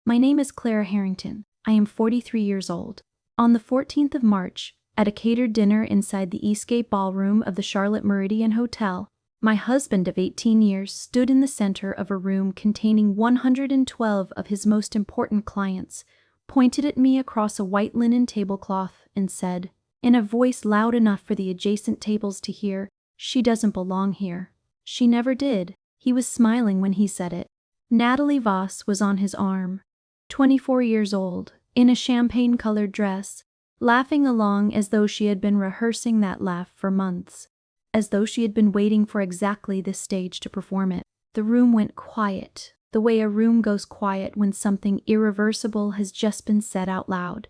My name is Clara Harrington. I am 43 years old. On the 14th of March, at a catered dinner inside the Eastgate Ballroom of the Charlotte Meridian Hotel, my husband of 18 years stood in the center of a room containing 112 of his most important clients, pointed at me across a white linen tablecloth, and said, in a voice loud enough for the adjacent tables to hear, "She doesn't belong here." She never did. He was smiling when he said it. Natalie Voss was on his arm, 24 years old, in a champagne-colored dress, laughing along as though she had been rehearsing that laugh for months, as though she had been waiting for exactly this stage to perform it. The room went quiet, the way a room goes quiet when something irreversible has just been said out loud.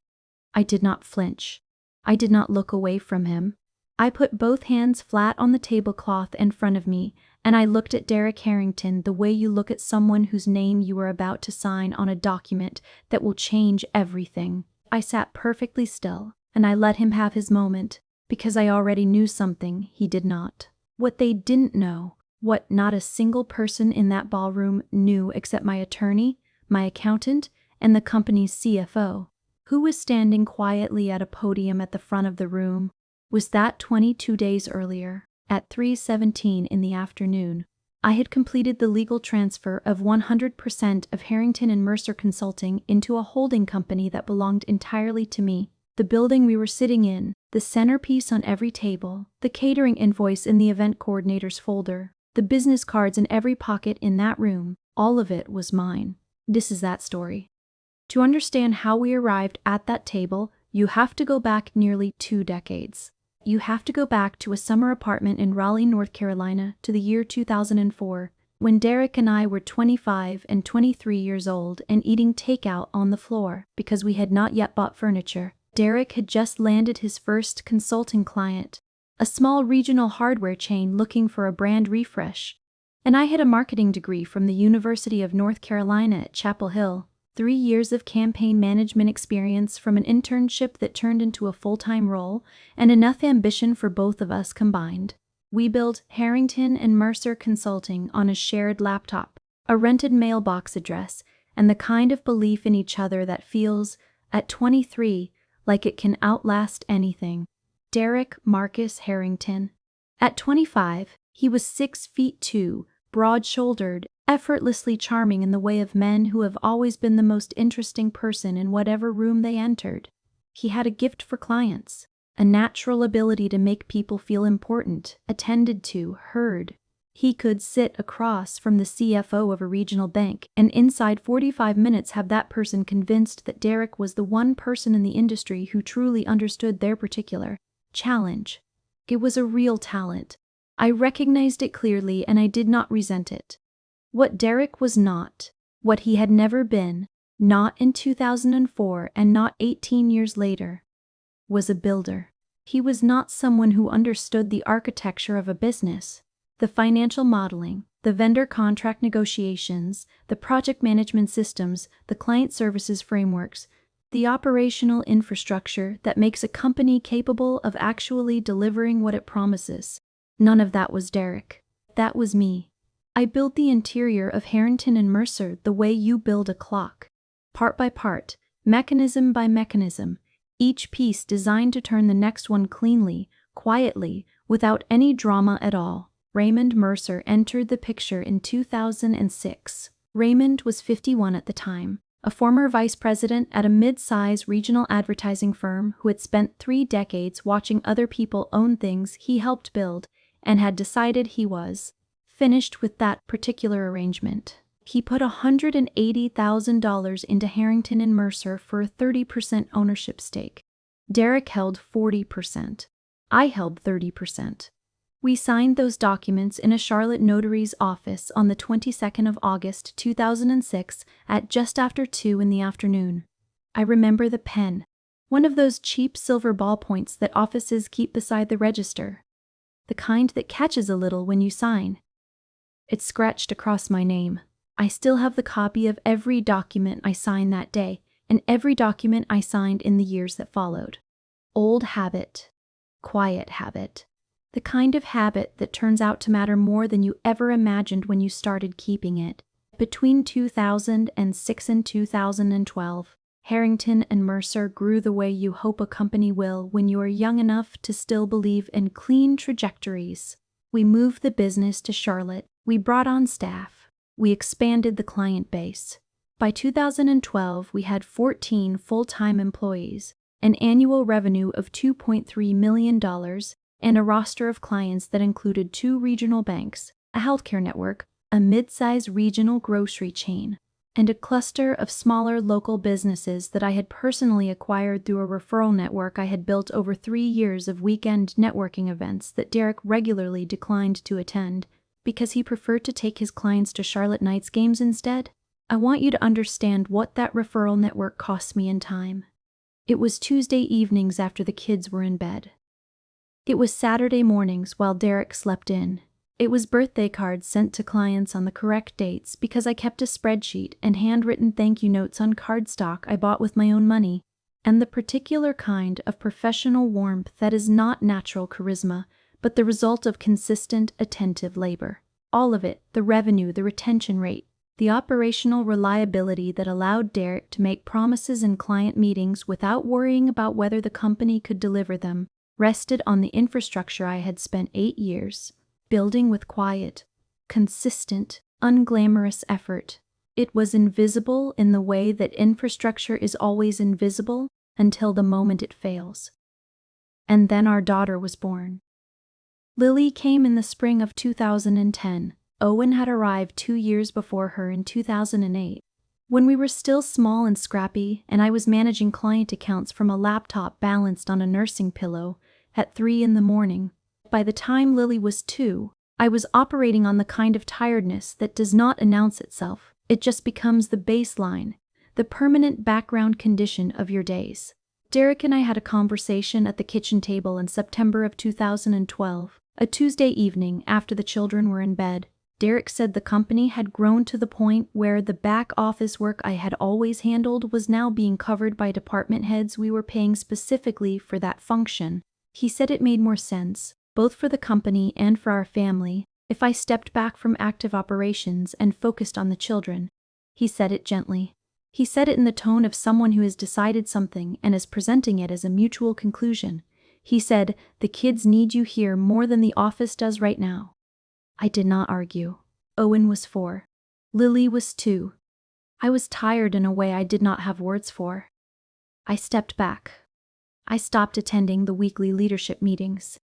I did not flinch. I did not look away from him. I put both hands flat on the tablecloth in front of me, and I looked at Derek Harrington the way you look at someone whose name you are about to sign on a document that will change everything. I sat perfectly still, and I let him have his moment, because I already knew something he did not. What they didn't know, what not a single person in that ballroom knew except my attorney, my accountant, and the company's CFO, who was standing quietly at a podium at the front of the room, was that 22 days earlier, at 3:17 in the afternoon, I had completed the legal transfer of 100% of Harrington and Mercer Consulting into a holding company that belonged entirely to me. The building we were sitting in, the centerpiece on every table, the catering invoice in the event coordinator's folder, the business cards in every pocket in that room, all of it was mine. This is that story. To understand how we arrived at that table, you have to go back nearly 2 decades. You have to go back to a summer apartment in Raleigh, North Carolina, to the year 2004, when Derek and I were 25 and 23 years old and eating takeout on the floor because we had not yet bought furniture. Derek had just landed his first consulting client, a small regional hardware chain looking for a brand refresh, and I had a marketing degree from the University of North Carolina at Chapel Hill. 3 years of campaign management experience from an internship that turned into a full-time role, and enough ambition for both of us combined. We built Harrington and Mercer Consulting on a shared laptop, a rented mailbox address, and the kind of belief in each other that feels, at 23, like it can outlast anything. Derek Marcus Harrington. At 25, he was 6'2", broad-shouldered, effortlessly charming in the way of men who have always been the most interesting person in whatever room they entered. He had a gift for clients, a natural ability to make people feel important, attended to, heard. He could sit across from the CFO of a regional bank and inside 45 minutes have that person convinced that Derek was the one person in the industry who truly understood their particular challenge. It was a real talent. I recognized it clearly and I did not resent it. What Derek was not, what he had never been, not in 2004 and not 18 years later, was a builder. He was not someone who understood the architecture of a business, the financial modeling, the vendor contract negotiations, the project management systems, the client services frameworks, the operational infrastructure that makes a company capable of actually delivering what it promises. None of that was Derek. That was me. I built the interior of Harrington and Mercer the way you build a clock, part by part, mechanism by mechanism, each piece designed to turn the next one cleanly, quietly, without any drama at all. Raymond Mercer entered the picture in 2006. Raymond was 51 at the time, a former vice president at a mid-size regional advertising firm who had spent 3 decades watching other people own things he helped build and had decided he was finished with that particular arrangement. He put $180,000 into Harrington and Mercer for a 30% ownership stake. Derek held 40%. I held 30%. We signed those documents in a Charlotte notary's office on the 22nd of August 2006 at just after 2 in the afternoon. I remember the pen, one of those cheap silver ballpoints that offices keep beside the register, the kind that catches a little when you sign. It scratched across my name. I still have the copy of every document I signed that day and every document I signed in the years that followed. Old habit, quiet habit, the kind of habit that turns out to matter more than you ever imagined when you started keeping it. Between 2006 and 2012, Harrington and Mercer grew the way you hope a company will when you are young enough to still believe in clean trajectories. We moved the business to Charlotte, we brought on staff, we expanded the client base. By 2012, we had 14 full-time employees, an annual revenue of $2.3 million, and a roster of clients that included 2 regional banks, a healthcare network, a mid-size regional grocery chain, and a cluster of smaller local businesses that I had personally acquired through a referral network I had built over 3 years of weekend networking events that Derek regularly declined to attend because he preferred to take his clients to Charlotte Knights games instead. I want you to understand what that referral network cost me in time. It was Tuesday evenings after the kids were in bed. It was Saturday mornings while Derek slept in. It was birthday cards sent to clients on the correct dates because I kept a spreadsheet and handwritten thank you notes on cardstock I bought with my own money, and the particular kind of professional warmth that is not natural charisma, but the result of consistent, attentive labor. All of it, the revenue, the retention rate, the operational reliability that allowed Derek to make promises in client meetings without worrying about whether the company could deliver them, rested on the infrastructure I had spent 8 years building with quiet, consistent, unglamorous effort. It was invisible in the way that infrastructure is always invisible until the moment it fails. And then our daughter was born. Lily came in the spring of 2010. Owen had arrived 2 years before her in 2008. When we were still small and scrappy, and I was managing client accounts from a laptop balanced on a nursing pillow at 3 in the morning. By the time Lily was 2, I was operating on the kind of tiredness that does not announce itself. It just becomes the baseline, the permanent background condition of your days. Derek and I had a conversation at the kitchen table in September of 2012, a Tuesday evening after the children were in bed. Derek said the company had grown to the point where the back office work I had always handled was now being covered by department heads we were paying specifically for that function. He said it made more sense, both for the company and for our family, if I stepped back from active operations and focused on the children. He said it gently. He said it in the tone of someone who has decided something and is presenting it as a mutual conclusion. He said, "The kids need you here more than the office does right now." I did not argue. Owen was 4. Lily was 2. I was tired in a way I did not have words for. I stepped back. I stopped attending the weekly leadership meetings.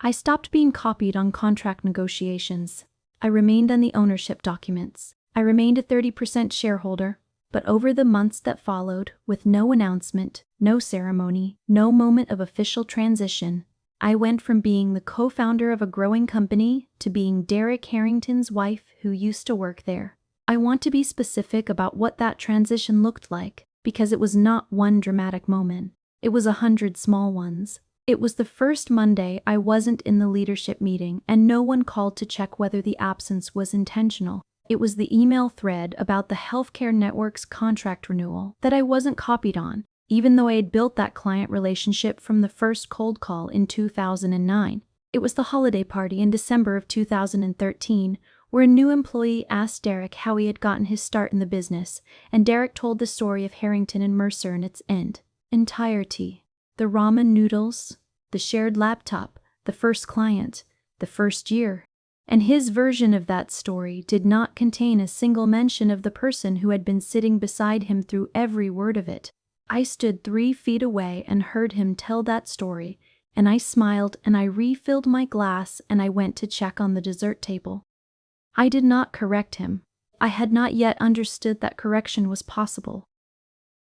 I stopped being copied on contract negotiations. I remained on the ownership documents. I remained a 30% shareholder, but over the months that followed, with no announcement, no ceremony, no moment of official transition, I went from being the co-founder of a growing company to being Derek Harrington's wife who used to work there. I want to be specific about what that transition looked like, because it was not one dramatic moment. It was 100 small ones. It was the first Monday I wasn't in the leadership meeting and no one called to check whether the absence was intentional. It was the email thread about the healthcare network's contract renewal that I wasn't copied on, even though I had built that client relationship from the first cold call in 2009. It was the holiday party in December of 2013, where a new employee asked Derek how he had gotten his start in the business, and Derek told the story of Harrington and Mercer in its entirety. The ramen noodles, the shared laptop, the first client, the first year. And his version of that story did not contain a single mention of the person who had been sitting beside him through every word of it. I stood 3 feet away and heard him tell that story, and I smiled and I refilled my glass and I went to check on the dessert table. I did not correct him. I had not yet understood that correction was possible.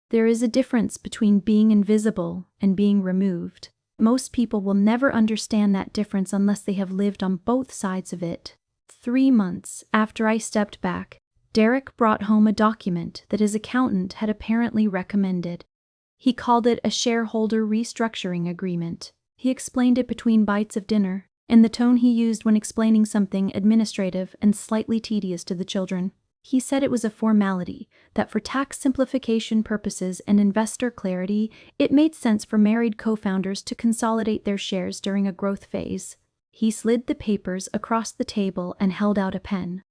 There is a difference between being invisible and being removed. Most people will never understand that difference unless they have lived on both sides of it. 3 months after I stepped back, Derek brought home a document that his accountant had apparently recommended. He called it a shareholder restructuring agreement. He explained it between bites of dinner, in the tone he used when explaining something administrative and slightly tedious to the children. He said it was a formality, that for tax simplification purposes and investor clarity, it made sense for married co-founders to consolidate their shares during a growth phase. He slid the papers across the table and held out a pen.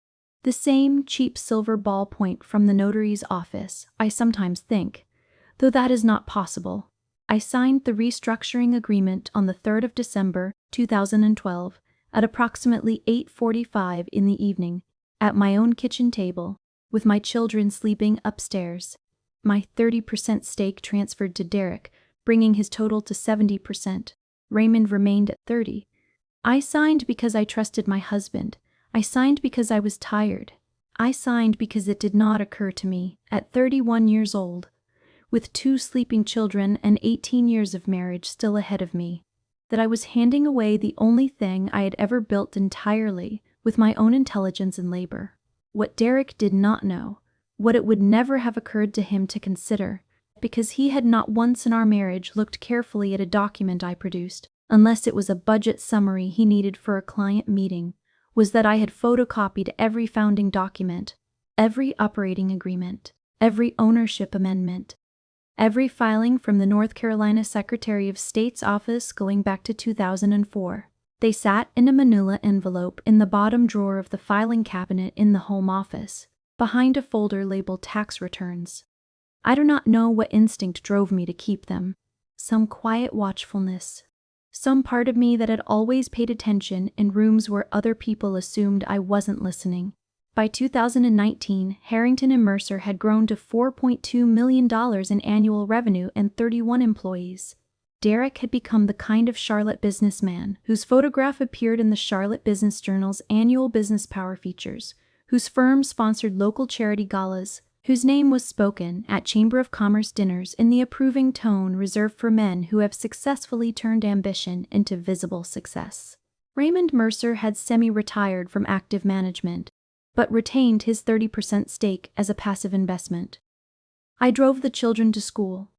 The same cheap silver ballpoint from the notary's office, I sometimes think, though that is not possible. I signed the restructuring agreement on the 3rd of December, 2012, at approximately 8:45 in the evening, at my own kitchen table, with my children sleeping upstairs. My 30% stake transferred to Derek, bringing his total to 70%. Raymond remained at 30%. I signed because I trusted my husband. I signed because I was tired. I signed because it did not occur to me, at 31 years old, with 2 sleeping children and 18 years of marriage still ahead of me, that I was handing away the only thing I had ever built entirely with my own intelligence and labor. What Derek did not know, what it would never have occurred to him to consider, because he had not once in our marriage looked carefully at a document I produced, unless it was a budget summary he needed for a client meeting, was that I had photocopied every founding document, every operating agreement, every ownership amendment, every filing from the North Carolina Secretary of State's office going back to 2004. They sat in a manila envelope in the bottom drawer of the filing cabinet in the home office, behind a folder labeled tax returns. I do not know what instinct drove me to keep them. Some quiet watchfulness. Some part of me that had always paid attention in rooms where other people assumed I wasn't listening. By 2019, Harrington and Mercer had grown to $4.2 million in annual revenue and 31 employees. Derek had become the kind of Charlotte businessman whose photograph appeared in the Charlotte Business Journal's annual Business Power features, whose firm sponsored local charity galas, whose name was spoken at Chamber of Commerce dinners in the approving tone reserved for men who have successfully turned ambition into visible success. Raymond Mercer had semi-retired from active management, but retained his 30% stake as a passive investment. I drove the children to school.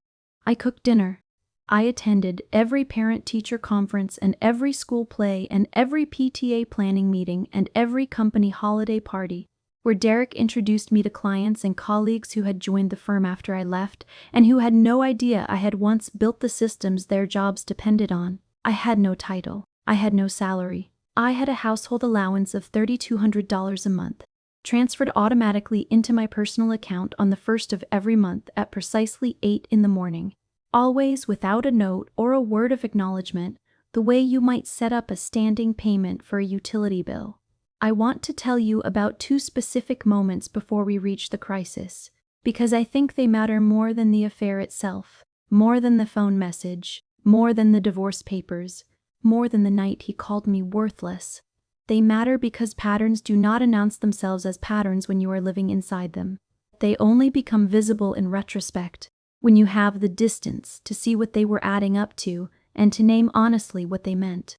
I cooked dinner. I attended every parent-teacher conference and every school play and every PTA planning meeting and every company holiday party, where Derek introduced me to clients and colleagues who had joined the firm after I left and who had no idea I had once built the systems their jobs depended on. I had no title. I had no salary. I had a household allowance of $3,200 a month, transferred automatically into my personal account on the 1st of every month at precisely 8 in the morning, always without a note or a word of acknowledgement, the way you might set up a standing payment for a utility bill. I want to tell you about 2 specific moments before we reach the crisis, because I think they matter more than the affair itself, more than the phone message, more than the divorce papers, more than the night he called me worthless. They matter because patterns do not announce themselves as patterns when you are living inside them. They only become visible in retrospect, when you have the distance to see what they were adding up to and to name honestly what they meant.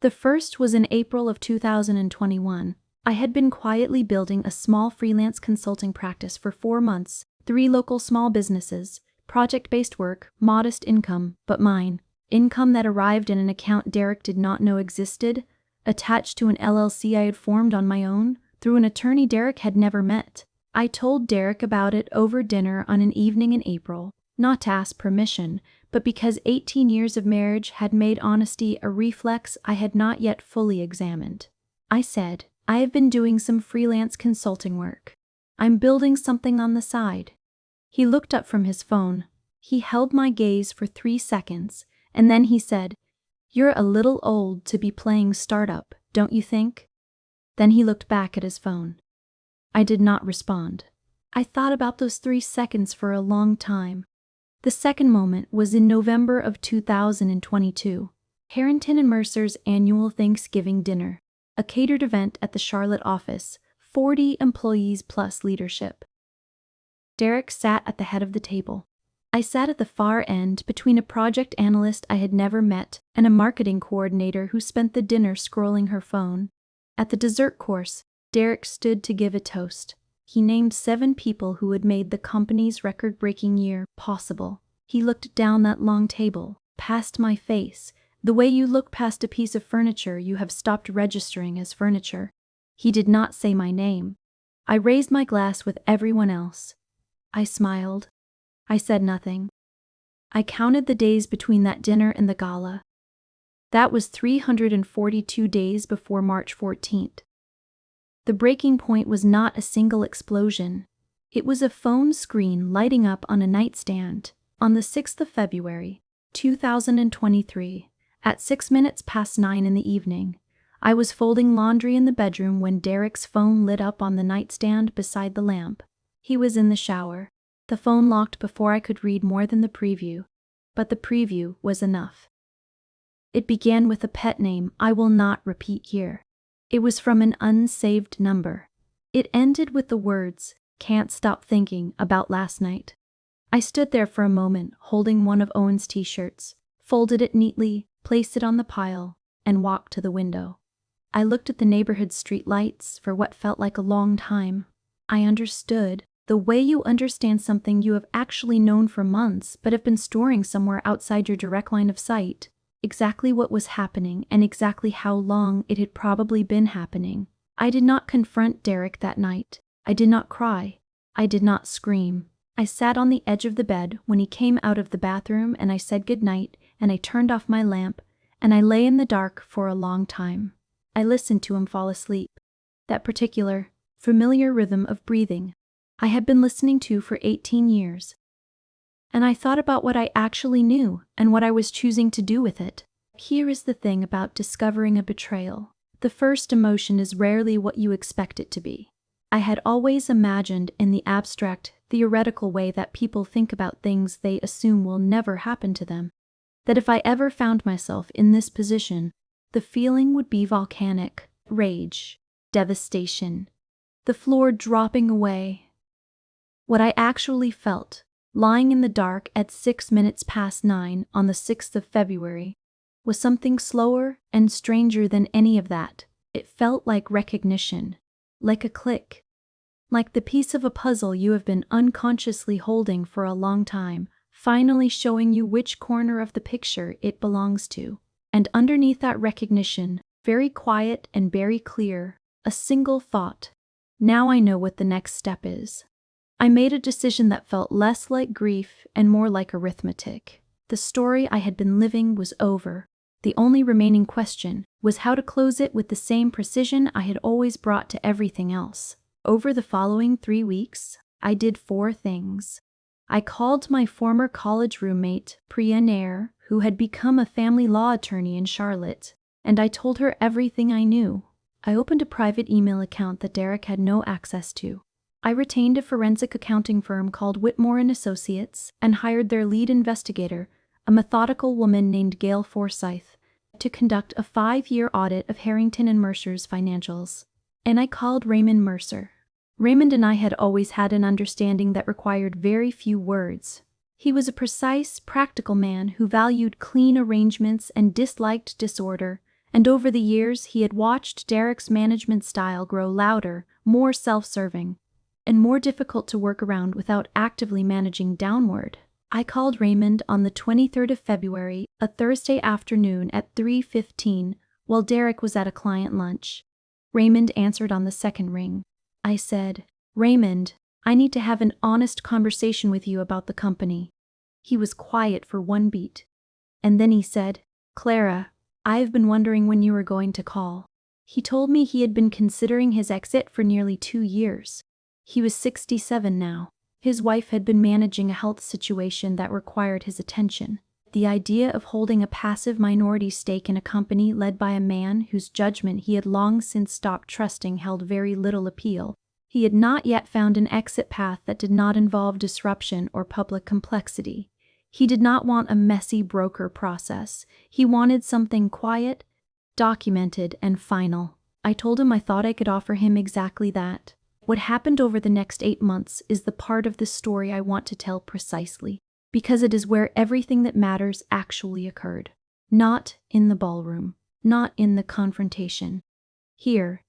The first was in April of 2021. I had been quietly building a small freelance consulting practice for 4 months, 3 local small businesses, project-based work, modest income, but mine. Income that arrived in an account Derek did not know existed, attached to an LLC I had formed on my own, through an attorney Derek had never met. I told Derek about it over dinner on an evening in April, not to ask permission, but because 18 years of marriage had made honesty a reflex I had not yet fully examined. I said, I have been doing some freelance consulting work. I'm building something on the side. He looked up from his phone. He held my gaze for 3 seconds, and then he said, "You're a little old to be playing startup, don't you think?" Then he looked back at his phone. I did not respond. I thought about those 3 seconds for a long time. The second moment was in November of 2022. Harrington and Mercer's annual Thanksgiving dinner, a catered event at the Charlotte office, 40 employees plus leadership. Derek sat at the head of the table. I sat at the far end between a project analyst I had never met and a marketing coordinator who spent the dinner scrolling her phone. At the dessert course, Derek stood to give a toast. He named 7 people who had made the company's record-breaking year possible. He looked down that long table, past my face, the way you look past a piece of furniture you have stopped registering as furniture. He did not say my name. I raised my glass with everyone else. I smiled. I said nothing. I counted the days between that dinner and the gala. That was 342 days before March 14th. The breaking point was not a single explosion. It was a phone screen lighting up on a nightstand. On the 6th of February, 2023, at 6 minutes past 9 in the evening, I was folding laundry in the bedroom when Derek's phone lit up on the nightstand beside the lamp. He was in the shower. The phone locked before I could read more than the preview, but the preview was enough. It began with a pet name I will not repeat here. It was from an unsaved number. It ended with the words, "Can't stop thinking about last night." I stood there for a moment, holding one of Owen's t-shirts, folded it neatly, placed it on the pile, and walked to the window. I looked at the neighborhood street lights for what felt like a long time. I understood, the way you understand something you have actually known for months but have been storing somewhere outside your direct line of sight, exactly what was happening and exactly how long it had probably been happening. I did not confront Derek that night. I did not cry. I did not scream. I sat on the edge of the bed when he came out of the bathroom, and I said goodnight, and I turned off my lamp, and I lay in the dark for a long time. I listened to him fall asleep. That particular, familiar rhythm of breathing I had been listening to for 18 years. And I thought about what I actually knew and what I was choosing to do with it. Here is the thing about discovering a betrayal. The first emotion is rarely what you expect it to be. I had always imagined in the abstract, theoretical way that people think about things they assume will never happen to them, that if I ever found myself in this position, the feeling would be volcanic, rage, devastation, the floor dropping away. What I actually felt, lying in the dark at 6 minutes past 9 on the 6th of February, was something slower and stranger than any of that. It felt like recognition, like a click, like the piece of a puzzle you have been unconsciously holding for a long time, finally showing you which corner of the picture it belongs to. And underneath that recognition, very quiet and very clear, a single thought. Now I know what the next step is. I made a decision that felt less like grief and more like arithmetic. The story I had been living was over. The only remaining question was how to close it with the same precision I had always brought to everything else. Over the following 3 weeks, I did 4 things. I called my former college roommate, Priya Nair, who had become a family law attorney in Charlotte, and I told her everything I knew. I opened a private email account that Derek had no access to. I retained a forensic accounting firm called Whitmore & Associates and hired their lead investigator, a methodical woman named Gail Forsyth, to conduct a 5-year audit of Harrington and Mercer's financials. And I called Raymond Mercer. Raymond and I had always had an understanding that required very few words. He was a precise, practical man who valued clean arrangements and disliked disorder, and over the years he had watched Derek's management style grow louder, more self-serving, and more difficult to work around without actively managing downward. I called Raymond on the 23rd of February, a Thursday afternoon at 3:15, while Derek was at a client lunch. Raymond answered on the second ring. I said, "Raymond, I need to have an honest conversation with you about the company." He was quiet for 1 beat. And then he said, "Clara, I've been wondering when you were going to call." He told me he had been considering his exit for nearly 2 years. He was 67 now. His wife had been managing a health situation that required his attention. The idea of holding a passive minority stake in a company led by a man whose judgment he had long since stopped trusting held very little appeal. He had not yet found an exit path that did not involve disruption or public complexity. He did not want a messy broker process. He wanted something quiet, documented, and final. I told him I thought I could offer him exactly that. What happened over the next 8 months is the part of the story I want to tell precisely, because it is where everything that matters actually occurred. Not in the ballroom, not in the confrontation. Here,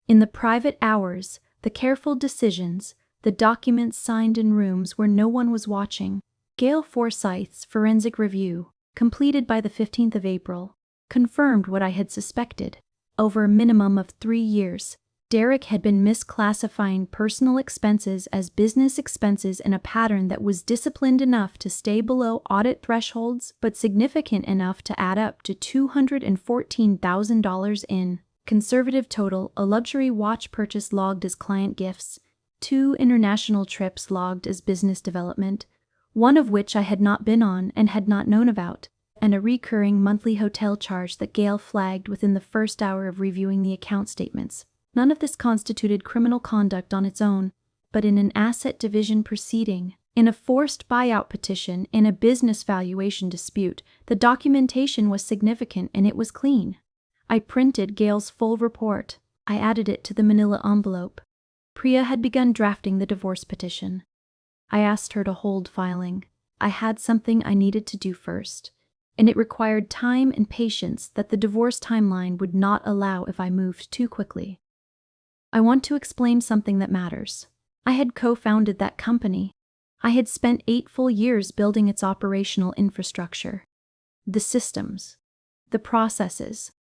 in the private hours, the careful decisions, the documents signed in rooms where no one was watching. Gail Forsyth's forensic review, completed by the 15th of April, confirmed what I had suspected. Over a minimum of 3 years, Derek had been misclassifying personal expenses as business expenses in a pattern that was disciplined enough to stay below audit thresholds but significant enough to add up to $214,000 in conservative total, a luxury watch purchase logged as client gifts, 2 international trips logged as business development, one of which I had not been on and had not known about, and a recurring monthly hotel charge that Gale flagged within the first hour of reviewing the account statements. None of this constituted criminal conduct on its own, but in an asset division proceeding, in a forced buyout petition, in a business valuation dispute, the documentation was significant and it was clean. I printed Gale's full report. I added it to the manila envelope. Priya had begun drafting the divorce petition. I asked her to hold filing. I had something I needed to do first, and it required time and patience that the divorce timeline would not allow if I moved too quickly. I want to explain something that matters. I had co-founded that company. I had spent 8 full years building its operational infrastructure. The systems, the processes,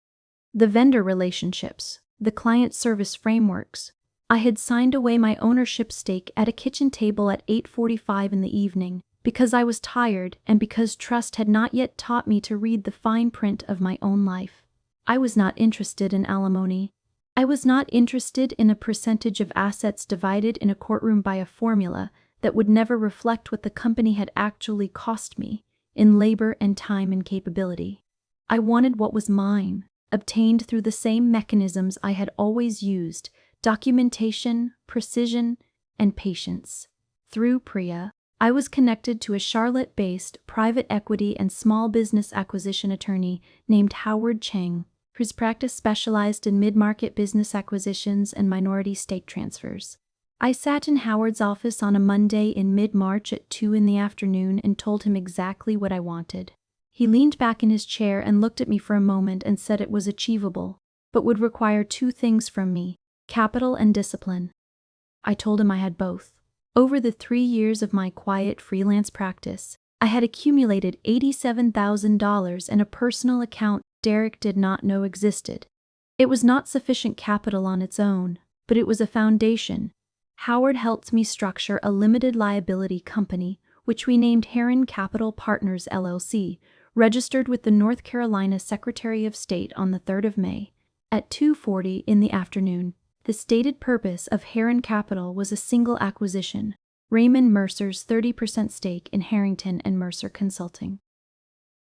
the vendor relationships, the client service frameworks. I had signed away my ownership stake at a kitchen table at 8:45 in the evening because I was tired and because trust had not yet taught me to read the fine print of my own life. I was not interested in alimony. I was not interested in a percentage of assets divided in a courtroom by a formula that would never reflect what the company had actually cost me in labor and time and capability. I wanted what was mine, obtained through the same mechanisms I had always used: documentation, precision, and patience. Through Priya, I was connected to a Charlotte-based private equity and small business acquisition attorney named Howard Chang, whose practice specialized in mid-market business acquisitions and minority stake transfers. I sat in Howard's office on a Monday in mid-March at 2 in the afternoon and told him exactly what I wanted. He leaned back in his chair and looked at me for a moment and said it was achievable, but would require 2 things from me: capital and discipline. I told him I had both. Over the 3 years of my quiet freelance practice, I had accumulated $87,000 in a personal account Derek did not know existed. It was not sufficient capital on its own, but it was a foundation. Howard helped me structure a limited liability company, which we named Heron Capital Partners LLC, registered with the North Carolina Secretary of State on the 3rd of May, at 2:40 in the afternoon. The stated purpose of Heron Capital was a single acquisition: Raymond Mercer's 30% stake in Harrington and Mercer Consulting.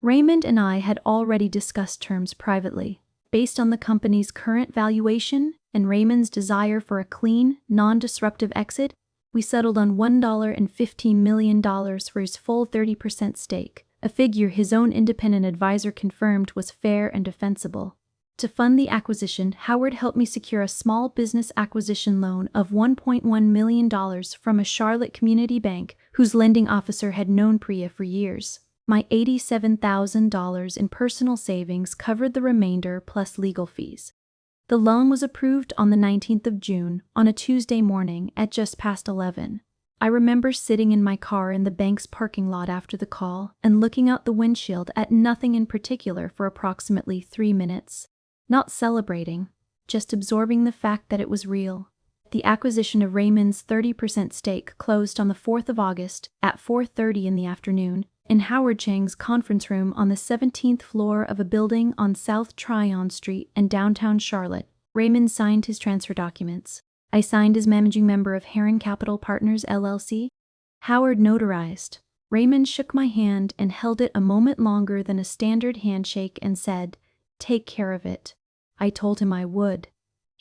Raymond and I had already discussed terms privately. Based on the company's current valuation and Raymond's desire for a clean, non-disruptive exit, we settled on $1.15 million for his full 30% stake, a figure his own independent advisor confirmed was fair and defensible. To fund the acquisition, Howard helped me secure a small business acquisition loan of $1.1 million from a Charlotte community bank whose lending officer had known Priya for years. My $87,000 in personal savings covered the remainder plus legal fees. The loan was approved on the 19th of June, on a Tuesday morning at just past 11. I remember sitting in my car in the bank's parking lot after the call and looking out the windshield at nothing in particular for approximately 3 minutes. Not celebrating, just absorbing the fact that it was real. The acquisition of Raymond's 30% stake closed on the 4th of August at 4:30 in the afternoon in Howard Chang's conference room on the 17th floor of a building on South Tryon Street in downtown Charlotte. Raymond signed his transfer documents. I signed as managing member of Heron Capital Partners LLC. Howard notarized. Raymond shook my hand and held it a moment longer than a standard handshake and said, "Take care of it." I told him I would.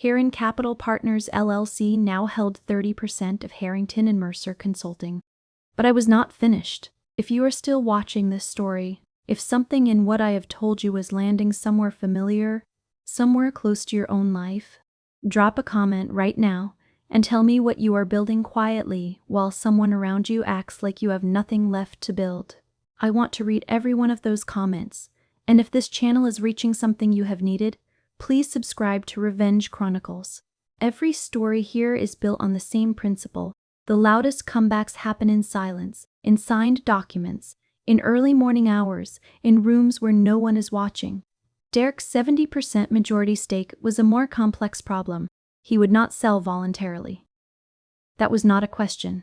Heron Capital Partners LLC now held 30% of Harrington and Mercer Consulting. But I was not finished. If you are still watching this story, if something in what I have told you is landing somewhere familiar, somewhere close to your own life, drop a comment right now and tell me what you are building quietly while someone around you acts like you have nothing left to build. I want to read every one of those comments, and if this channel is reaching something you have needed, please subscribe to Revenge Chronicles. Every story here is built on the same principle. The loudest comebacks happen in silence, in signed documents, in early morning hours, in rooms where no one is watching. Derek's 70% majority stake was a more complex problem. He would not sell voluntarily. That was not a question.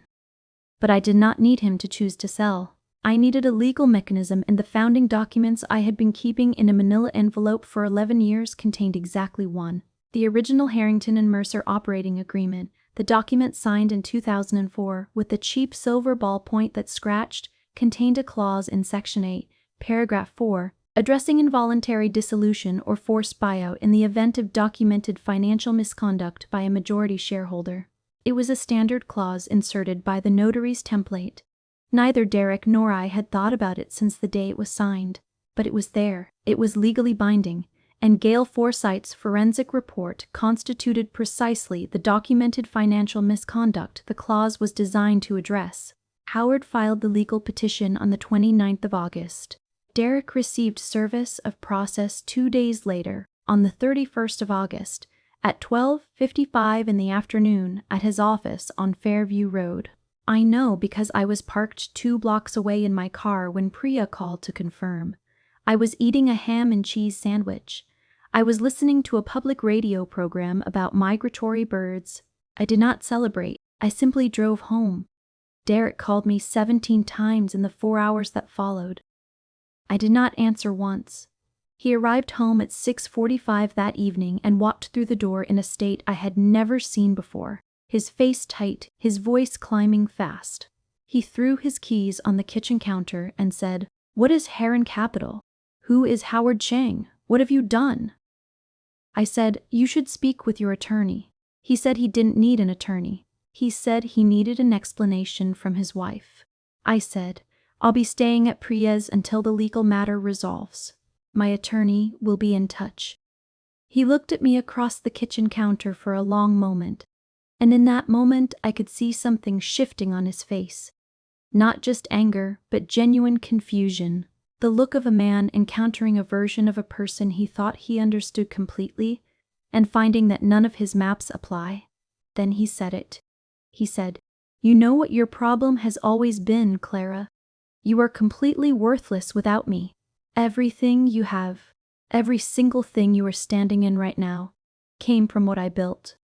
But I did not need him to choose to sell. I needed a legal mechanism, and the founding documents I had been keeping in a manila envelope for 11 years contained exactly one. The original Harrington and Mercer operating agreement, the document signed in 2004 with the cheap silver ballpoint that scratched, contained a clause in Section 8, Paragraph 4, addressing involuntary dissolution or forced buyout in the event of documented financial misconduct by a majority shareholder. It was a standard clause inserted by the notary's template. Neither Derek nor I had thought about it since the day it was signed, but it was there, it was legally binding, and Gail Forsythe's forensic report constituted precisely the documented financial misconduct the clause was designed to address. Howard filed the legal petition on the 29th of August. Derek received service of process 2 days later, on the 31st of August, at 12:55 in the afternoon at his office on Fairview Road. I know because I was parked 2 blocks away in my car when Priya called to confirm. I was eating a ham and cheese sandwich. I was listening to a public radio program about migratory birds. I did not celebrate, I simply drove home. Derek called me 17 times in the 4 hours that followed. I did not answer once. He arrived home at 6:45 that evening and walked through the door in a state I had never seen before, his face tight, his voice climbing fast. He threw his keys on the kitchen counter and said, "What is Heron Capital? Who is Howard Chang? What have you done?" I said, "You should speak with your attorney." He said he didn't need an attorney. He said he needed an explanation from his wife. I said, "I'll be staying at Priya's until the legal matter resolves. My attorney will be in touch." He looked at me across the kitchen counter for a long moment, and in that moment I could see something shifting on his face. Not just anger, but genuine confusion. The look of a man encountering a version of a person he thought he understood completely, and finding that none of his maps apply. Then he said it. He said, "You know what your problem has always been, Clara. You are completely worthless without me. Everything you have, every single thing you are standing in right now, came from what I built."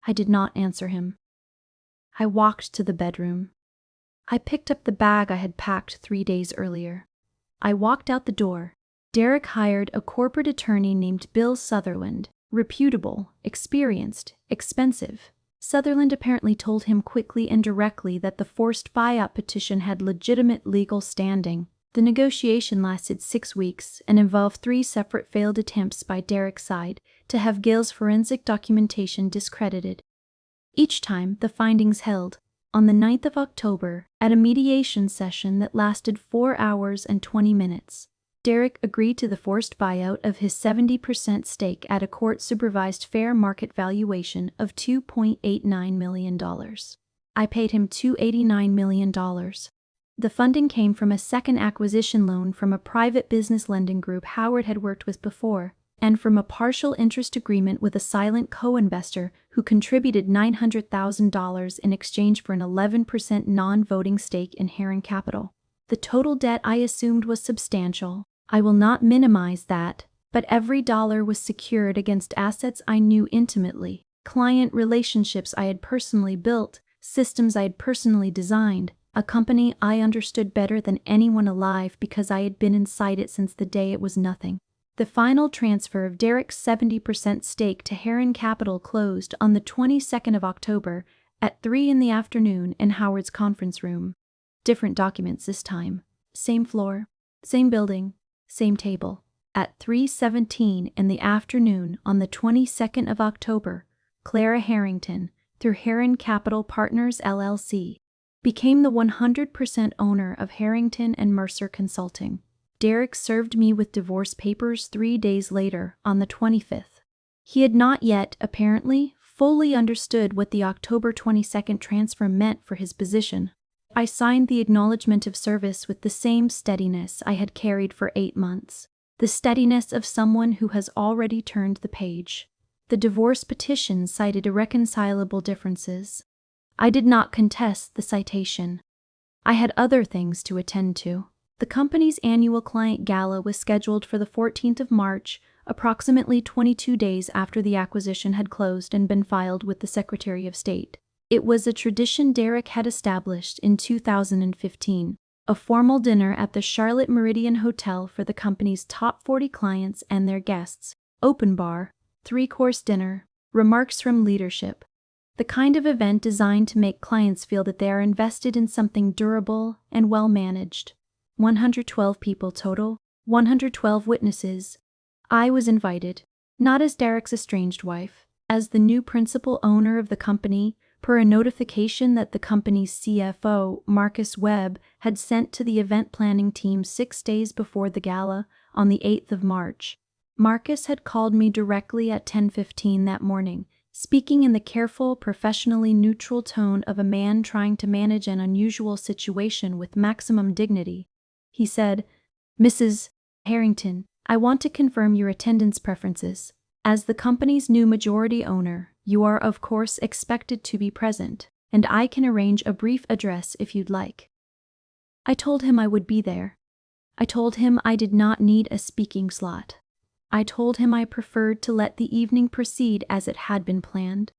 I did not answer him. I walked to the bedroom. I picked up the bag I had packed 3 days earlier. I walked out the door. Derek hired a corporate attorney named Bill Sutherland, reputable, experienced, expensive. Sutherland apparently told him quickly and directly that the forced buyout petition had legitimate legal standing. The negotiation lasted 6 weeks and involved 3 separate failed attempts by Derek's side to have Gail's forensic documentation discredited. Each time, the findings held. On the 9th of October, at a mediation session that lasted 4 hours and 20 minutes, Derek agreed to the forced buyout of his 70% stake at a court-supervised fair market valuation of $2.89 million. I paid him $289 million. The funding came from a second acquisition loan from a private business lending group Howard had worked with before, and from a partial interest agreement with a silent co-investor who contributed $900,000 in exchange for an 11% non-voting stake in Heron Capital. The total debt I assumed was substantial. I will not minimize that, but every dollar was secured against assets I knew intimately, client relationships I had personally built, systems I had personally designed, a company I understood better than anyone alive because I had been inside it since the day it was nothing. The final transfer of Derek's 70% stake to Heron Capital closed on the 22nd of October at 3 in the afternoon in Howard's conference room. Different documents this time. Same floor, same building, same table. At 3:17 in the afternoon on the 22nd of October, Clara Harrington, through Heron Capital Partners LLC, became the 100% owner of Harrington and Mercer Consulting. Derek served me with divorce papers 3 days later, on the 25th. He had not yet, apparently, fully understood what the October 22nd transfer meant for his position. I signed the acknowledgement of service with the same steadiness I had carried for 8 months, the steadiness of someone who has already turned the page. The divorce petition cited irreconcilable differences. I did not contest the citation. I had other things to attend to. The company's annual client gala was scheduled for the 14th of March, approximately 22 days after the acquisition had closed and been filed with the Secretary of State. It was a tradition Derek had established in 2015, a formal dinner at the Charlotte Meridian Hotel for the company's top 40 clients and their guests, open bar, 3-course dinner, remarks from leadership. The kind of event designed to make clients feel that they are invested in something durable and well-managed. 112 people total, 112 witnesses. I was invited, not as Derek's estranged wife, as the new principal owner of the company, per a notification that the company's CFO, Marcus Webb, had sent to the event planning team 6 days before the gala on the 8th of March. Marcus had called me directly at 10:15 that morning, speaking in the careful, professionally neutral tone of a man trying to manage an unusual situation with maximum dignity. He said, "Mrs. Harrington, I want to confirm your attendance preferences. As the company's new majority owner, you are of course expected to be present, and I can arrange a brief address if you'd like." I told him I would be there. I told him I did not need a speaking slot. I told him I preferred to let the evening proceed as it had been planned.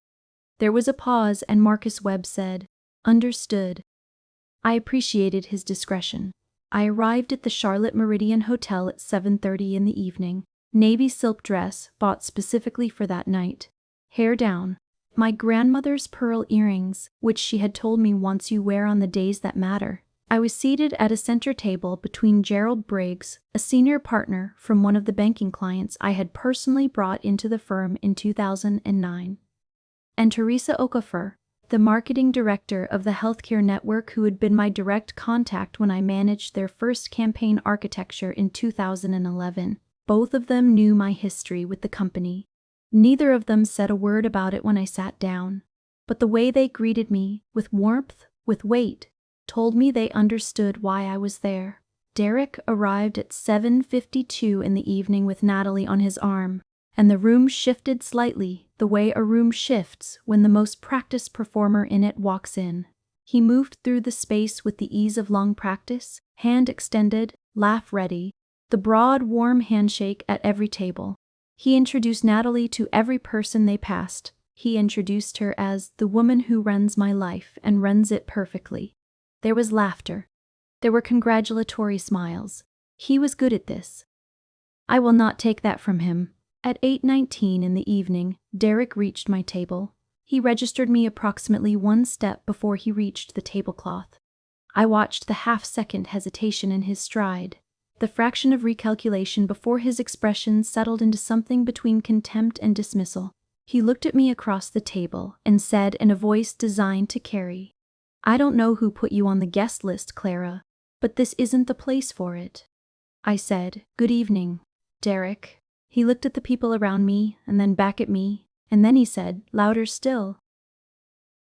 There was a pause and Marcus Webb said, "Understood." I appreciated his discretion. I arrived at the Charlotte Meridian Hotel at 7:30 in the evening. Navy silk dress, bought specifically for that night. Hair down. My grandmother's pearl earrings, which she had told me once you wear on the days that matter. I was seated at a center table between Gerald Briggs, a senior partner from one of the banking clients I had personally brought into the firm in 2009, and Teresa Okafor, the marketing director of the healthcare network who had been my direct contact when I managed their first campaign architecture in 2011. Both of them knew my history with the company. Neither of them said a word about it when I sat down, but the way they greeted me, with warmth, with weight, told me they understood why I was there. Derek arrived at 7:52 in the evening with Natalie on his arm, and the room shifted slightly, the way a room shifts when the most practiced performer in it walks in. He moved through the space with the ease of long practice, hand extended, laugh ready, the broad, warm handshake at every table. He introduced Natalie to every person they passed. He introduced her as the woman who runs my life and runs it perfectly. There was laughter. There were congratulatory smiles. He was good at this. I will not take that from him. At 8:19 in the evening, Derek reached my table. He registered me approximately one step before he reached the tablecloth. I watched the half-second hesitation in his stride, the fraction of recalculation before his expression settled into something between contempt and dismissal. He looked at me across the table and said in a voice designed to carry, "I don't know who put you on the guest list, Clara, but this isn't the place for it." I said, "Good evening, Derek." He looked at the people around me and then back at me, and then he said, louder still,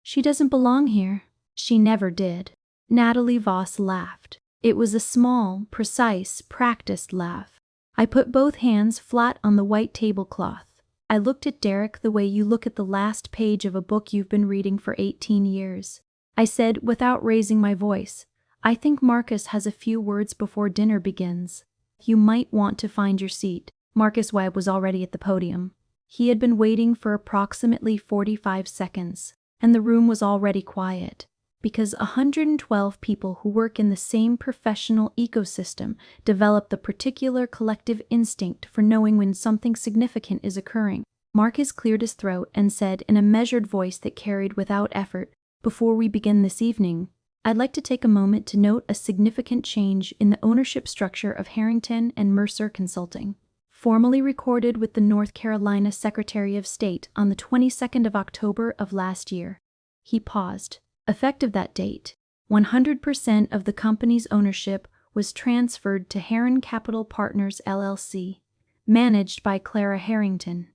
"She doesn't belong here." She never did. Natalie Voss laughed. It was a small, precise, practiced laugh. I put both hands flat on the white tablecloth. I looked at Derek the way you look at the last page of a book you've been reading for 18 years. I said, without raising my voice, "I think Marcus has a few words before dinner begins. You might want to find your seat." Marcus Webb was already at the podium. He had been waiting for approximately 45 seconds, and the room was already quiet, because 112 people who work in the same professional ecosystem develop the particular collective instinct for knowing when something significant is occurring. Marcus cleared his throat and said in a measured voice that carried without effort, "Before we begin this evening, I'd like to take a moment to note a significant change in the ownership structure of Harrington and Mercer Consulting. Formally recorded with the North Carolina Secretary of State on the 22nd of October of last year." He paused. Effective that date, 100% of the company's ownership was transferred to Heron Capital Partners LLC, managed by Clara Harrington.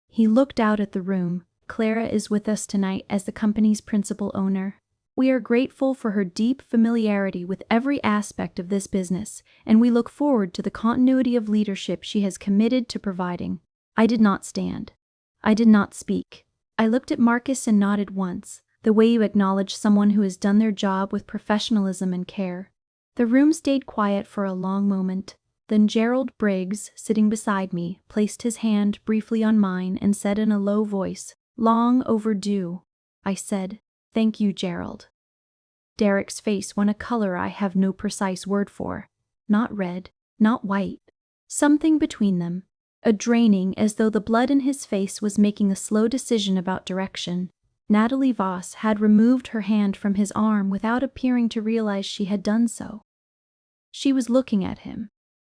He looked out at the room. Clara is with us tonight as the company's principal owner. We are grateful for her deep familiarity with every aspect of this business, and we look forward to the continuity of leadership she has committed to providing. I did not stand. I did not speak. I looked at Marcus and nodded once, the way you acknowledge someone who has done their job with professionalism and care. The room stayed quiet for a long moment. Then Gerald Briggs, sitting beside me, placed his hand briefly on mine and said in a low voice, "Long overdue." I said, "Thank you, Gerald." Derek's face won a color I have no precise word for. Not red, not white. Something between them. a draining as though the blood in his face was making a slow decision about direction. Natalie Voss had removed her hand from his arm without appearing to realize she had done so. She was looking at him.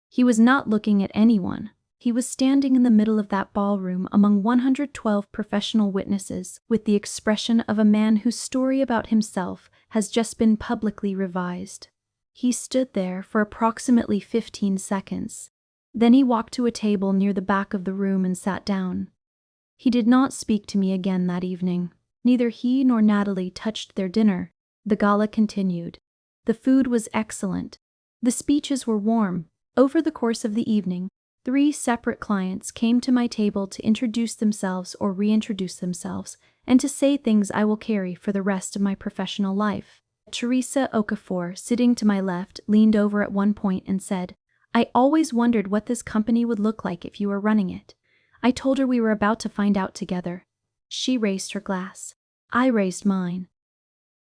He was not looking at anyone. He was standing in the middle of that ballroom among 112 professional witnesses with the expression of a man whose story about himself has just been publicly revised. He stood there for approximately 15 seconds. Then he walked to a table near the back of the room and sat down. He did not speak to me again that evening. Neither he nor Natalie touched their dinner. The gala continued. The food was excellent. The speeches were warm. Over the course of the evening, 3 separate clients came to my table to introduce themselves or reintroduce themselves, and to say things I will carry for the rest of my professional life. Teresa Okafor, sitting to my left, leaned over at one point and said, "I always wondered what this company would look like if you were running it." I told her we were about to find out together. She raised her glass. I raised mine.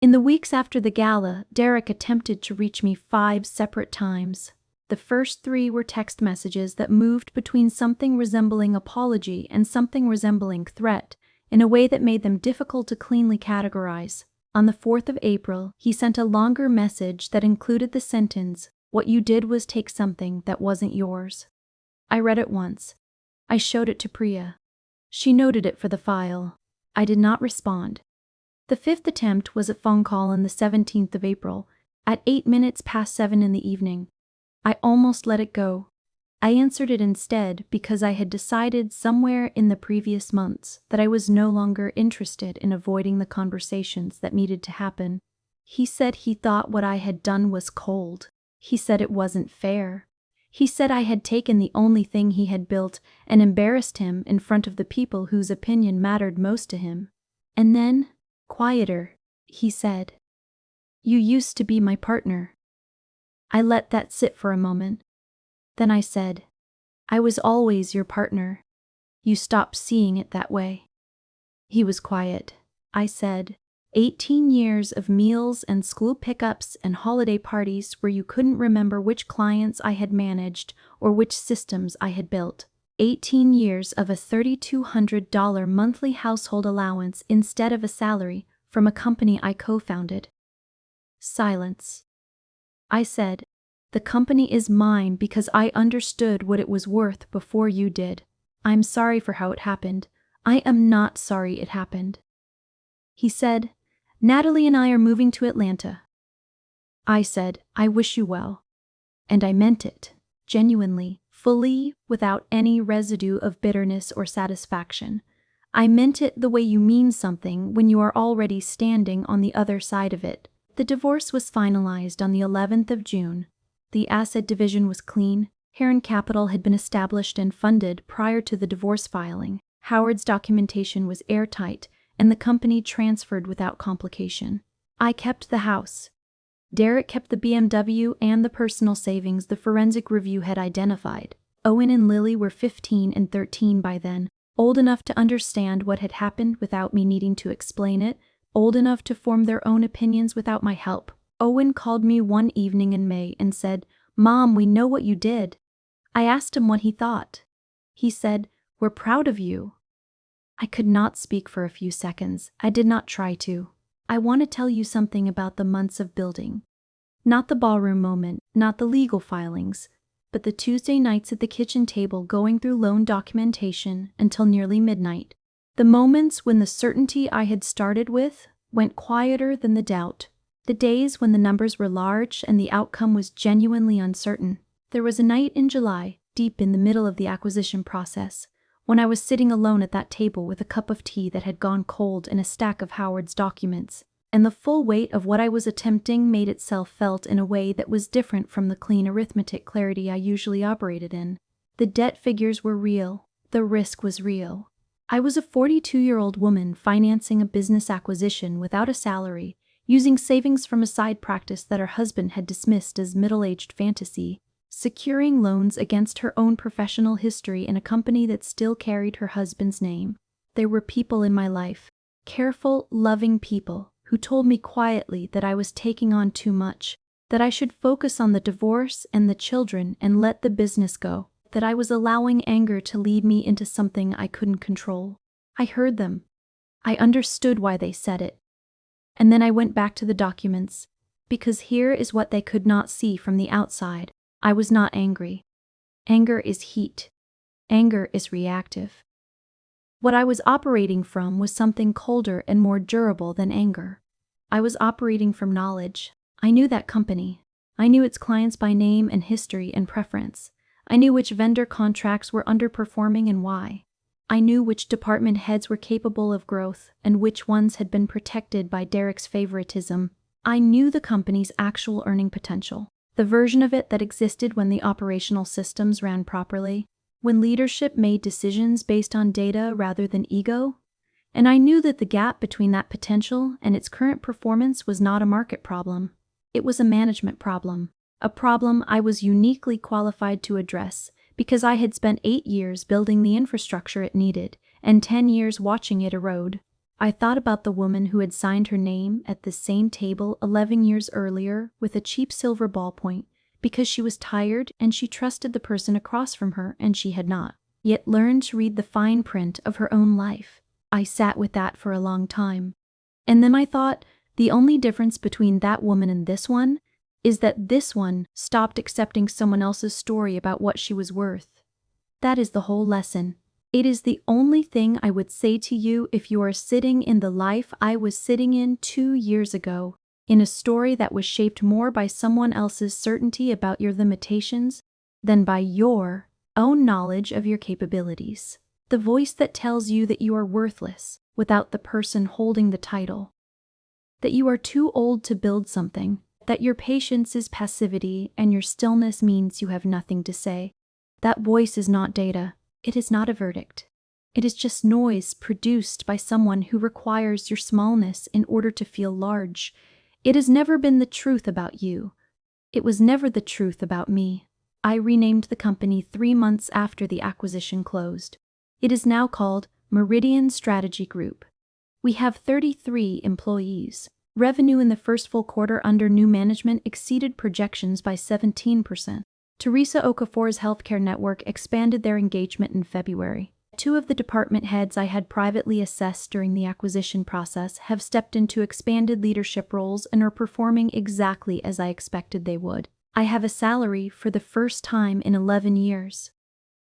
In the weeks after the gala, Derek attempted to reach me 5 separate times. The first 3 were text messages that moved between something resembling apology and something resembling threat, in a way that made them difficult to cleanly categorize. On the 4th of April, he sent a longer message that included the sentence, "What you did was take something that wasn't yours." I read it once. I showed it to Priya. She noted it for the file. I did not respond. The 5th attempt was a phone call on the 17th of April, at 8 minutes past 7 in the evening. I almost let it go. I answered it instead because I had decided somewhere in the previous months that I was no longer interested in avoiding the conversations that needed to happen. He said he thought what I had done was cold. He said it wasn't fair. He said I had taken the only thing he had built and embarrassed him in front of the people whose opinion mattered most to him. And then, quieter, he said, "You used to be my partner." I let that sit for a moment. Then I said, "I was always your partner. You stopped seeing it that way." He was quiet. I said, 18 years of meals and school pickups and holiday parties where you couldn't remember which clients I had managed or which systems I had built. 18 years of a $3,200 monthly household allowance instead of a salary from a company I co-founded. Silence. I said, "The company is mine because I understood what it was worth before you did. I'm sorry for how it happened. I am not sorry it happened." He said, "Natalie and I are moving to Atlanta." I said, "I wish you well." And I meant it, genuinely, fully, without any residue of bitterness or satisfaction. I meant it the way you mean something when you are already standing on the other side of it. The divorce was finalized on the 11th of June. The asset division was clean. Heron Capital had been established and funded prior to the divorce filing. Howard's documentation was airtight, and the company transferred without complication. I kept the house. Derek kept the BMW and the personal savings the forensic review had identified. Owen and Lily were 15 and 13 by then, old enough to understand what had happened without me needing to explain it, old enough to form their own opinions without my help. Owen called me one evening in May and said, "Mom, we know what you did." I asked him what he thought. He said, "We're proud of you." I could not speak for a few seconds. I did not try to. "I want to tell you something about the months of building. Not the ballroom moment, not the legal filings, but the Tuesday nights at the kitchen table going through loan documentation until nearly midnight. The moments when the certainty I had started with went quieter than the doubt. The days when the numbers were large and the outcome was genuinely uncertain. There was a night in July, deep in the middle of the acquisition process, when I was sitting alone at that table with a cup of tea that had gone cold and a stack of Howard's documents, and the full weight of what I was attempting made itself felt in a way that was different from the clean arithmetic clarity I usually operated in. The debt figures were real. The risk was real. I was a 42-year-old woman financing a business acquisition without a salary, using savings from a side practice that her husband had dismissed as middle-aged fantasy, securing loans against her own professional history in a company that still carried her husband's name. There were people in my life, careful, loving people, who told me quietly that I was taking on too much, that I should focus on the divorce and the children and let the business go. that I was allowing anger to lead me into something I couldn't control. I heard them. I understood why they said it. And then I went back to the documents, because here is what they could not see from the outside. I was not angry. Anger is heat. Anger is reactive. What I was operating from was something colder and more durable than anger. I was operating from knowledge. I knew that company. I knew its clients by name and history and preference. I knew which vendor contracts were underperforming and why. I knew which department heads were capable of growth and which ones had been protected by Derek's favoritism. I knew the company's actual earning potential, the version of it that existed when the operational systems ran properly, when leadership made decisions based on data rather than ego. And I knew that the gap between that potential and its current performance was not a market problem. It was a management problem, a problem I was uniquely qualified to address because I had spent 8 years building the infrastructure it needed and 10 years watching it erode. I thought about the woman who had signed her name at the same table 11 years earlier with a cheap silver ballpoint because she was tired and she trusted the person across from her and she had not yet learned to read the fine print of her own life. I sat with that for a long time. And then I thought, the only difference between that woman and this one is that this one stopped accepting someone else's story about what she was worth. That is the whole lesson. It is the only thing I would say to you if you are sitting in the life I was sitting in 2 years ago, in a story that was shaped more by someone else's certainty about your limitations than by your own knowledge of your capabilities. The voice that tells you that you are worthless without the person holding the title. That you are too old to build something. That your patience is passivity and your stillness means you have nothing to say. That voice is not data. It is not a verdict. It is just noise produced by someone who requires your smallness in order to feel large. It has never been the truth about you. It was never the truth about me. I renamed the company 3 months after the acquisition closed. It is now called Meridian Strategy Group. We have 33 employees. Revenue in the first full quarter under new management exceeded projections by 17%. Teresa Okafor's healthcare network expanded their engagement in February. 2 of the department heads I had privately assessed during the acquisition process have stepped into expanded leadership roles and are performing exactly as I expected they would. I have a salary for the first time in 11 years.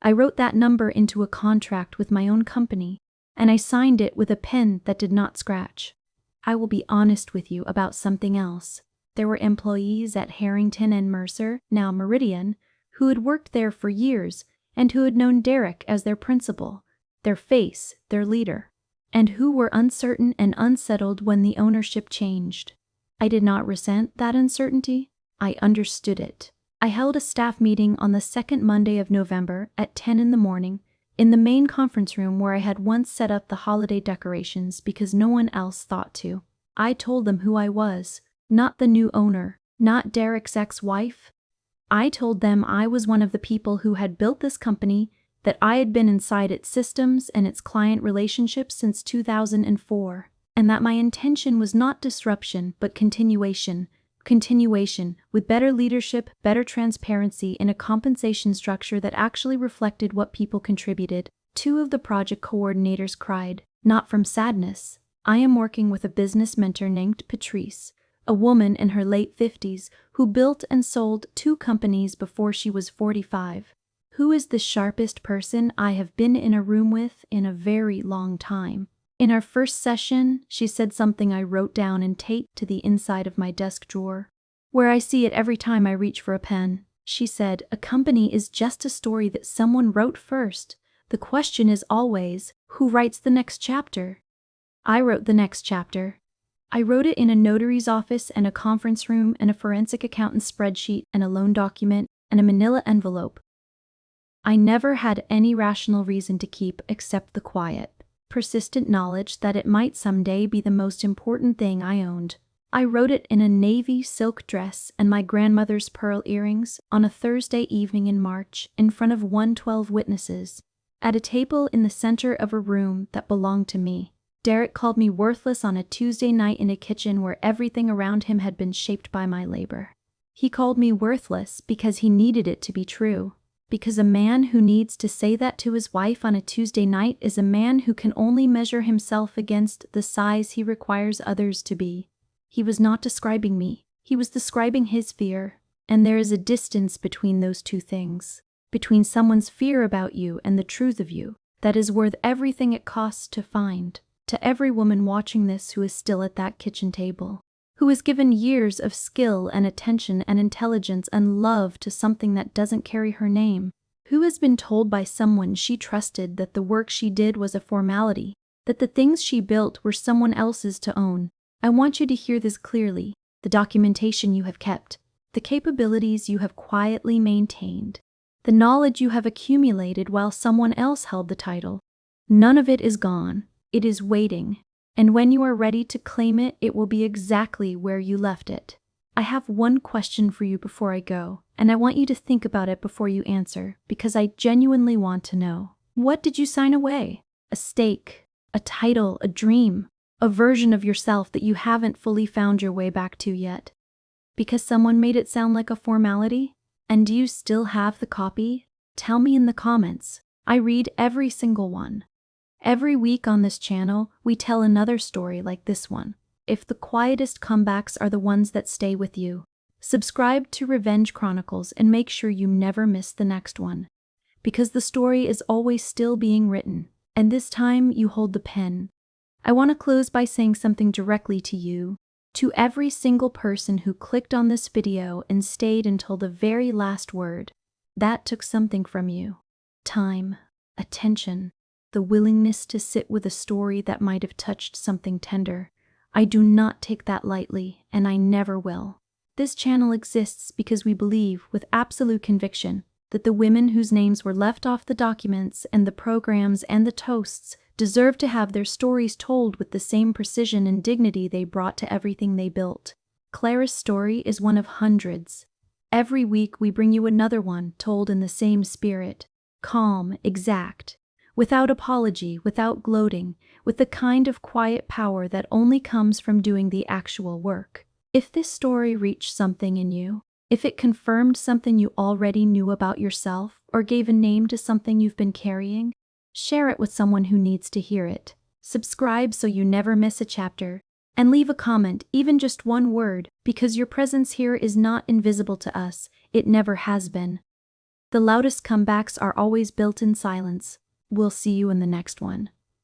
I wrote that number into a contract with my own company, and I signed it with a pen that did not scratch. I will be honest with you about something else. There were employees at Harrington and Mercer, now Meridian, who had worked there for years and who had known Derek as their principal, their face, their leader, and who were uncertain and unsettled when the ownership changed. I did not resent that uncertainty. I understood it. I held a staff meeting on the second Monday of November at 10 in the morning in the main conference room where I had once set up the holiday decorations because no one else thought to. I told them who I was, not the new owner, not Derek's ex-wife. I told them I was one of the people who had built this company, that I had been inside its systems and its client relationships since 2004, and that my intention was not disruption but continuation with better leadership, better transparency, in a compensation structure that actually reflected what people contributed. 2 of the project coordinators cried, not from sadness. I am working with a business mentor named Patrice, a woman in her late 50s who built and sold 2 companies before she was 45. Who is the sharpest person I have been in a room with in a very long time. In our first session, she said something I wrote down and taped to the inside of my desk drawer, where I see it every time I reach for a pen. She said, "A company is just a story that someone wrote first. The question is always, who writes the next chapter?" I wrote the next chapter. I wrote it in a notary's office and a conference room and a forensic accountant's spreadsheet and a loan document and a manila envelope. I never had any rational reason to keep except the quiet, persistent knowledge that it might someday be the most important thing I owned. I wrote it in a navy silk dress and my grandmother's pearl earrings on a Thursday evening in March in front of 112 witnesses, at a table in the center of a room that belonged to me. Derek called me worthless on a Tuesday night in a kitchen where everything around him had been shaped by my labor. He called me worthless because he needed it to be true. Because a man who needs to say that to his wife on a Tuesday night is a man who can only measure himself against the size he requires others to be. He was not describing me. He was describing his fear. And there is a distance between those two things. Between someone's fear about you and the truth of you, that is worth everything it costs to find. To every woman watching this who is still at that kitchen table, who has given years of skill and attention and intelligence and love to something that doesn't carry her name, who has been told by someone she trusted that the work she did was a formality, that the things she built were someone else's to own. I want you to hear this clearly. The documentation you have kept, the capabilities you have quietly maintained, the knowledge you have accumulated while someone else held the title, none of it is gone. It is waiting. And when you are ready to claim it, it will be exactly where you left it. I have one question for you before I go, and I want you to think about it before you answer, because I genuinely want to know. What did you sign away? A stake, a title, a dream, a version of yourself that you haven't fully found your way back to yet? Because someone made it sound like a formality? And do you still have the copy? Tell me in the comments. I read every single one. Every week on this channel, we tell another story like this one. If the quietest comebacks are the ones that stay with you, subscribe to Revenge Chronicles and make sure you never miss the next one. Because the story is always still being written, and this time you hold the pen. I want to close by saying something directly to you, to every single person who clicked on this video and stayed until the very last word. That took something from you. Time, attention, the willingness to sit with a story that might have touched something tender. I do not take that lightly, and I never will. This channel exists because we believe, with absolute conviction, that the women whose names were left off the documents and the programs and the toasts deserve to have their stories told with the same precision and dignity they brought to everything they built. Clara's story is one of hundreds. Every week we bring you another one told in the same spirit, calm, exact, without apology, without gloating, with the kind of quiet power that only comes from doing the actual work. If this story reached something in you, if it confirmed something you already knew about yourself or gave a name to something you've been carrying, share it with someone who needs to hear it. Subscribe so you never miss a chapter, and leave a comment, even just one word, because your presence here is not invisible to us. It never has been. The loudest comebacks are always built in silence. We'll see you in the next one.